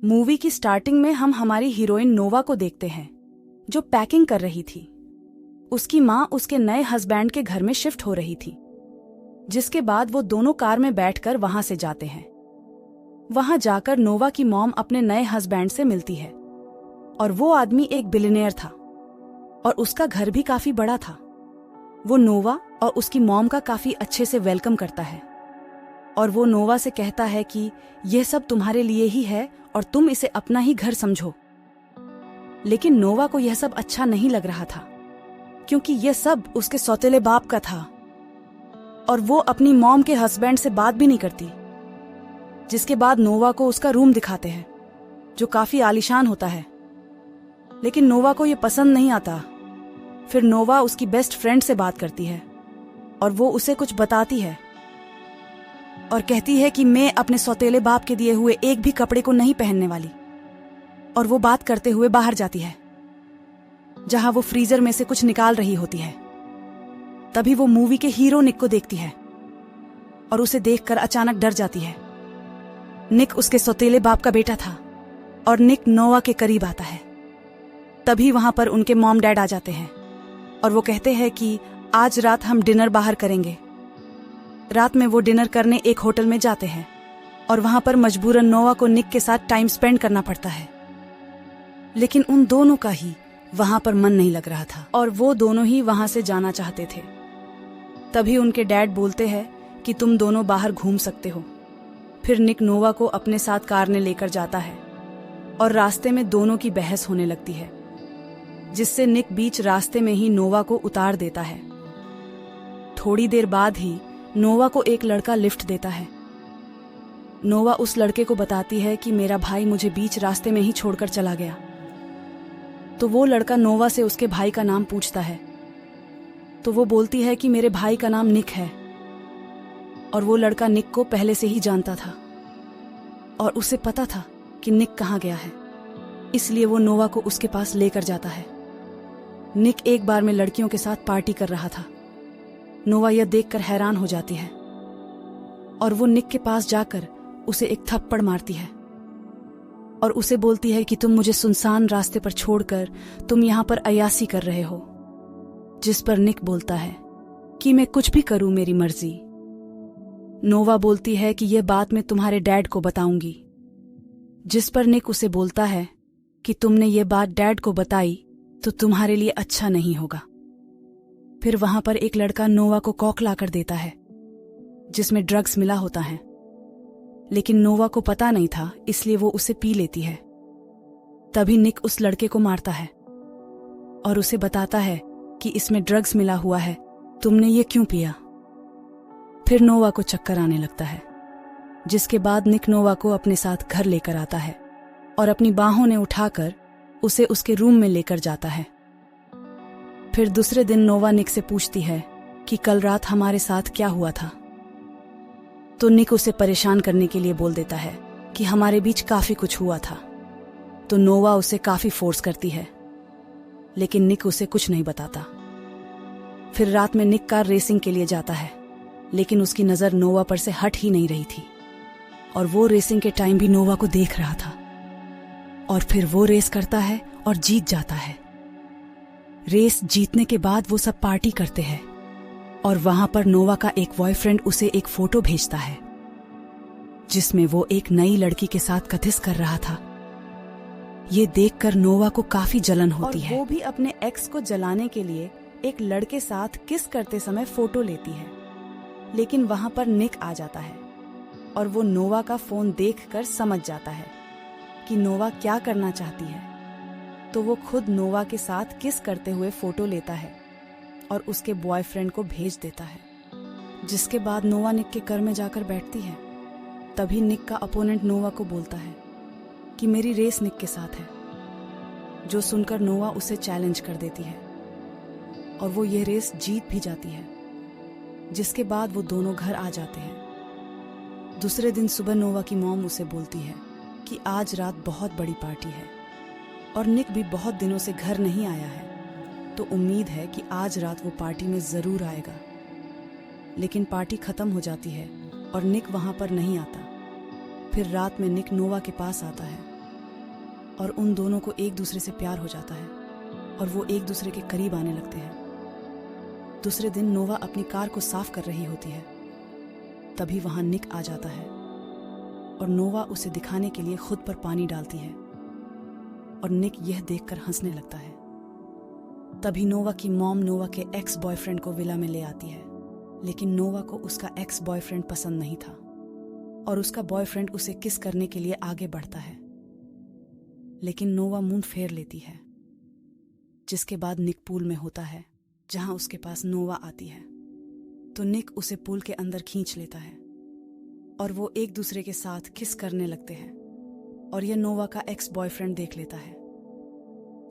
Movie की starting में हम हमारी हीरोइन नोवा को देखते हैं, जो पैकिंग कर रही थी। उसकी माँ उसके नए हस्बैंड के घर में शिफ्ट हो रही थी, जिसके बाद वो दोनों कार में बैठकर वहां से जाते हैं। वहां जाकर नोवा की मॉम अपने नए हस्बैंड से मिलती है, और वो आदमी एक बिलियनियर था और उसका घर भी काफी बड़ा था। वो नोवा और उसकी मॉम का काफी अच्छे से वेलकम करता है, और वो नोवा से कहता है कि यह सब तुम्हारे लिए ही है और तुम इसे अपना ही घर समझो। लेकिन नोवा को यह सब अच्छा नहीं लग रहा था, क्योंकि यह सब उसके सौतेले बाप का था, और वो अपनी मॉम के हस्बैंड से बात भी नहीं करती। जिसके बाद नोवा को उसका रूम दिखाते हैं, जो काफी आलीशान होता है, लेकिन नोवा को यह पसंद नहीं आता। फिर नोवा उसकी बेस्ट फ्रेंड से बात करती है, और वो उसे कुछ बताती है और कहती है कि मैं अपने सौतेले बाप के दिए हुए एक भी कपड़े को नहीं पहनने वाली। और वो बात करते हुए बाहर जाती है, जहां वो फ्रीजर में से कुछ निकाल रही होती है। तभी वो मूवी के हीरो निक को देखती है और उसे देखकर अचानक डर जाती है। निक उसके सौतेले बाप का बेटा था, और निक नोवा के करीब आता है। तभी वहां पर उनके मॉम डैड आ जाते हैं, और वो कहते हैं कि आज रात हम डिनर बाहर करेंगे। रात में वो डिनर करने एक होटल में जाते हैं, और वहां पर मजबूरन नोवा को निक के साथ टाइम स्पेंड करना पड़ता है। लेकिन उन दोनों का ही वहां पर मन नहीं लग रहा था, और वो दोनों ही वहां से जाना चाहते थे। तभी उनके डैड बोलते हैं कि तुम दोनों बाहर घूम सकते हो। फिर निक नोवा को अपने साथ कार ने लेकर जाता है, और रास्ते में दोनों की बहस होने लगती है, जिससे निक बीच रास्ते में ही नोवा को उतार देता है। थोड़ी देर बाद ही नोवा को एक लड़का लिफ्ट देता है। नोवा उस लड़के को बताती है कि मेरा भाई मुझे बीच रास्ते में ही छोड़कर चला गया। तो वो लड़का नोवा से उसके भाई का नाम पूछता है, तो वो बोलती है कि मेरे भाई का नाम निक है। और वो लड़का निक को पहले से ही जानता था, और उसे पता था कि निक कहाँ गया है, इसलिए वो नोवा को उसके पास लेकर जाता है। निक एक बार में लड़कियों के साथ पार्टी कर रहा था। नोवा यह देखकर हैरान हो जाती है, और वो निक के पास जाकर उसे एक थप्पड़ मारती है, और उसे बोलती है कि तुम मुझे सुनसान रास्ते पर छोड़कर तुम यहां पर अय्यासी कर रहे हो। जिस पर निक बोलता है कि मैं कुछ भी करूं, मेरी मर्जी। नोवा बोलती है कि यह बात मैं तुम्हारे डैड को बताऊंगी। जिस पर निक उसे बोलता है कि तुमने ये बात डैड को बताई तो तुम्हारे लिए अच्छा नहीं होगा। फिर वहां पर एक लड़का नोवा को कॉक ला कर देता है, जिसमें ड्रग्स मिला होता है, लेकिन नोवा को पता नहीं था, इसलिए वो उसे पी लेती है। तभी निक उस लड़के को मारता है और उसे बताता है कि इसमें ड्रग्स मिला हुआ है, तुमने ये क्यों पिया। फिर नोवा को चक्कर आने लगता है, जिसके बाद निक नोवा को अपने साथ घर लेकर आता है और अपनी बाहों ने उठाकर उसे उसके रूम में लेकर जाता है। फिर दूसरे दिन नोवा निक से पूछती है कि कल रात हमारे साथ क्या हुआ था। तो निक उसे परेशान करने के लिए बोल देता है कि हमारे बीच काफी कुछ हुआ था। तो नोवा उसे काफी फोर्स करती है, लेकिन निक उसे कुछ नहीं बताता। फिर रात में निक कार रेसिंग के लिए जाता है, लेकिन उसकी नजर नोवा पर से हट ही नहीं रही थी, और वो रेसिंग के टाइम भी नोवा को देख रहा था। और फिर वो रेस करता है और जीत जाता है। रेस जीतने के बाद वो सब पार्टी करते हैं, और वहां पर नोवा का एक बॉयफ्रेंड उसे एक फोटो भेजता है, जिसमें वो एक नई लड़की के साथ कथिस कर रहा था। ये देखकर नोवा को काफी जलन होती है। वो भी अपने एक्स को जलाने के लिए एक लड़के साथ किस करते समय फोटो लेती है, लेकिन वहां पर निक आ जाता है, और वो नोवा का फोन देखकर समझ जाता है कि नोवा क्या करना चाहती है। तो वो खुद नोवा के साथ किस करते हुए फोटो लेता है और उसके बॉयफ्रेंड को भेज देता है, जिसके बाद नोवा निक के घर में जाकर बैठती है। तभी निक का अपोनेंट नोवा को बोलता है कि मेरी रेस निक के साथ है, जो सुनकर नोवा उसे चैलेंज कर देती है, और वो ये रेस जीत भी जाती है। जिसके बाद वो दोनों घर आ जाते हैं। दूसरे दिन सुबह नोवा की मॉम उसे बोलती है कि आज रात बहुत बड़ी पार्टी है, और निक भी बहुत दिनों से घर नहीं आया है, तो उम्मीद है कि आज रात वो पार्टी में जरूर आएगा। लेकिन पार्टी खत्म हो जाती है और निक वहां पर नहीं आता। फिर रात में निक नोवा के पास आता है और उन दोनों को एक दूसरे से प्यार हो जाता है और वो एक दूसरे के करीब आने लगते हैं। दूसरे दिन नोवा अपनी कार को साफ कर रही होती है, तभी वहां निक आ जाता है और नोवा उसे दिखाने के लिए खुद पर पानी डालती है और निक यह देखकर हंसने लगता है। तभी नोवा की मॉम नोवा के एक्स बॉयफ्रेंड को विला में ले आती है, लेकिन नोवा को उसका एक्स बॉयफ्रेंड पसंद नहीं था और उसका बॉयफ्रेंड उसे किस करने के लिए आगे बढ़ता है, लेकिन नोवा मुंह फेर लेती है। जिसके बाद निक पूल में होता है जहां उसके पास नोवा आती है, तो निक उसे पूल के अंदर खींच लेता है और वो एक दूसरे के साथ किस करने लगते हैं और यह नोवा का एक्स बॉयफ्रेंड देख लेता है।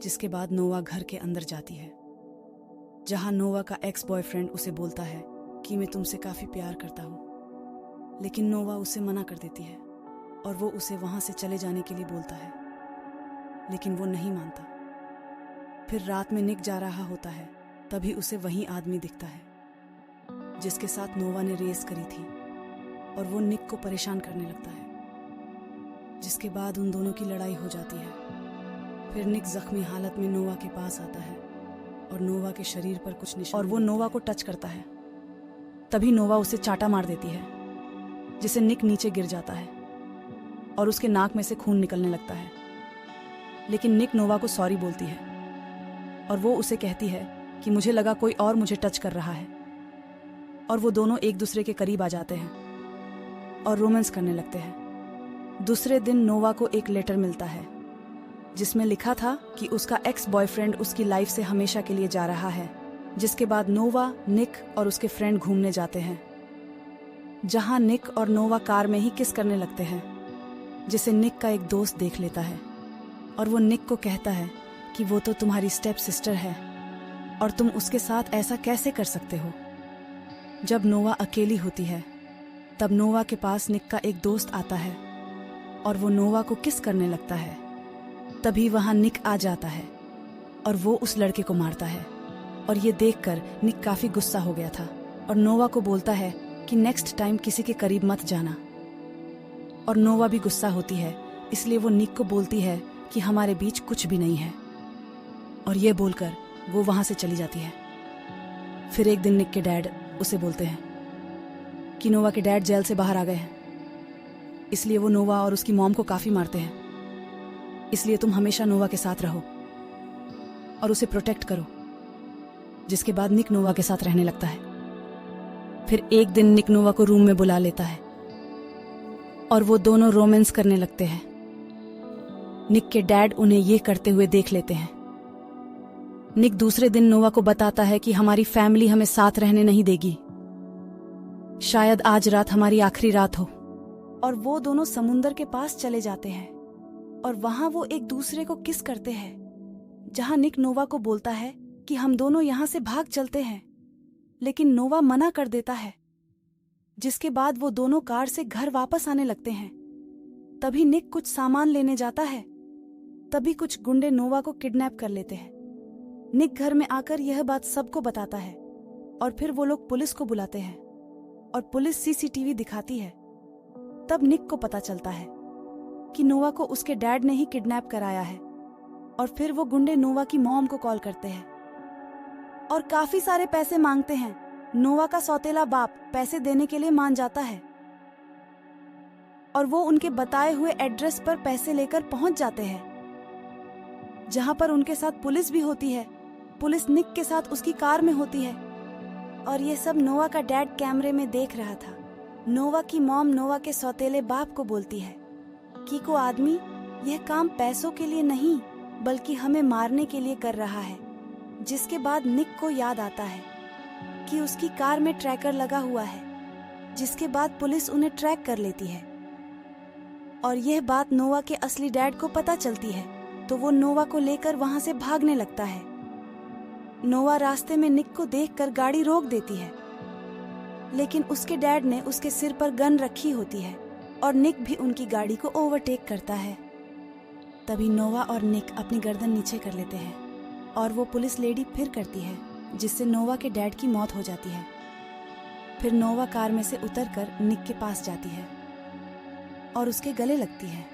जिसके बाद नोवा घर के अंदर जाती है जहां नोवा का एक्स बॉयफ्रेंड उसे बोलता है कि मैं तुमसे काफी प्यार करता हूं, लेकिन नोवा उसे मना कर देती है और वो उसे वहां से चले जाने के लिए बोलता है, लेकिन वो नहीं मानता। फिर रात में निक जा रहा होता है, तभी उसे वही आदमी दिखता है जिसके साथ नोवा ने रेस करी थी और वो निक को परेशान करने लगता है। जिसके बाद उन दोनों की लड़ाई हो जाती है। फिर निक जख्मी हालत में नोवा के पास आता है और नोवा के शरीर पर कुछ निशान और वो नोवा को टच करता है। तभी नोवा उसे चाटा मार देती है, जिसे निक नीचे गिर जाता है और उसके नाक में से खून निकलने लगता है। लेकिन निक नोवा को सॉरी बोलती है और वो उसे कहती है कि मुझे लगा कोई और मुझे टच कर रहा है, और वो दोनों एक दूसरे के करीब आ जाते हैं और रोमांस करने लगते हैं। दूसरे दिन नोवा को एक लेटर मिलता है जिसमें लिखा था कि उसका एक्स बॉयफ्रेंड उसकी लाइफ से हमेशा के लिए जा रहा है। जिसके बाद नोवा, निक और उसके फ्रेंड घूमने जाते हैं जहां निक और नोवा कार में ही किस करने लगते हैं, जिसे निक का एक दोस्त देख लेता है और वो निक को कहता है कि वो तो तुम्हारी स्टेप सिस्टर है और तुम उसके साथ ऐसा कैसे कर सकते हो। जब नोवा अकेली होती है तब नोवा के पास निक का एक दोस्त आता है और वो नोवा को किस करने लगता है। तभी वहां निक आ जाता है और वो उस लड़के को मारता है और ये देखकर निक काफी गुस्सा हो गया था और नोवा को बोलता है कि नेक्स्ट टाइम किसी के करीब मत जाना। और नोवा भी गुस्सा होती है, इसलिए वो निक को बोलती है कि हमारे बीच कुछ भी नहीं है, और ये बोलकर वो वहां से चली जाती है। फिर एक दिन निक के डैड उसे बोलते हैं कि नोवा के डैड जेल से बाहर आ गए हैं, इसलिए वो नोवा और उसकी मॉम को काफी मारते हैं, इसलिए तुम हमेशा नोवा के साथ रहो और उसे प्रोटेक्ट करो। जिसके बाद निक नोवा के साथ रहने लगता है। फिर एक दिन निक नोवा को रूम में बुला लेता है और वो दोनों रोमांस करने लगते हैं। निक के डैड उन्हें ये करते हुए देख लेते हैं। निक दूसरे दिन नोवा को बताता है कि हमारी फैमिली हमें साथ रहने नहीं देगी, शायद आज रात हमारी आखिरी रात हो। और वो दोनों समुंदर के पास चले जाते हैं और वहां वो एक दूसरे को किस करते हैं, जहां निक नोवा को बोलता है कि हम दोनों यहां से भाग चलते हैं, लेकिन नोवा मना कर देता है। जिसके बाद वो दोनों कार से घर वापस आने लगते हैं। तभी निक कुछ सामान लेने जाता है, तभी कुछ गुंडे नोवा को किडनैप कर लेते हैं। निक घर में आकर यह बात सबको बताता है और फिर वो लोग पुलिस को बुलाते हैं और पुलिस सीसीटीवी दिखाती है। तब निक को पता चलता है कि नोवा को उसके डैड ने ही किडनैप कराया है, और फिर वो गुंडे नोवा की मॉम को कॉल करते हैं और काफी सारे पैसे मांगते हैं। नोवा का सौतेला बाप पैसे देने के लिए मान जाता है और वो उनके बताए हुए एड्रेस पर पैसे लेकर पहुंच जाते हैं, जहां पर उनके साथ पुलिस भी होती है। पुलिस निक के साथ उसकी कार में होती है और ये सब नोवा का डैड कैमरे में देख रहा था। नोवा की मॉम नोवा के सौतेले बाप को बोलती है कि को आदमी यह काम पैसों के लिए नहीं बल्कि हमें मारने के लिए कर रहा है। जिसके बाद निक को याद आता है कि उसकी कार में ट्रैकर लगा हुआ है, जिसके बाद पुलिस उन्हें ट्रैक कर लेती है और यह बात नोवा के असली डैड को पता चलती है, तो वो नोवा को लेकर वहां से भागने लगता है। नोवा रास्ते में निक को देखकर गाड़ी रोक देती है, लेकिन उसके डैड ने उसके सिर पर गन रखी होती है और निक भी उनकी गाड़ी को ओवरटेक करता है। तभी नोवा और निक अपनी गर्दन नीचे कर लेते हैं और वो पुलिस लेडी फिर करती है, जिससे नोवा के डैड की मौत हो जाती है। फिर नोवा कार में से उतरकर निक के पास जाती है और उसके गले लगती है।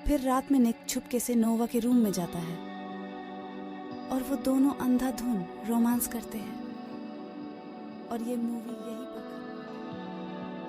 फिर रात में निक छुपके से नोवा के रूम में जाता है और वो दोनों अंधाधुन रोमांस करते हैं और ये मूवी यही पर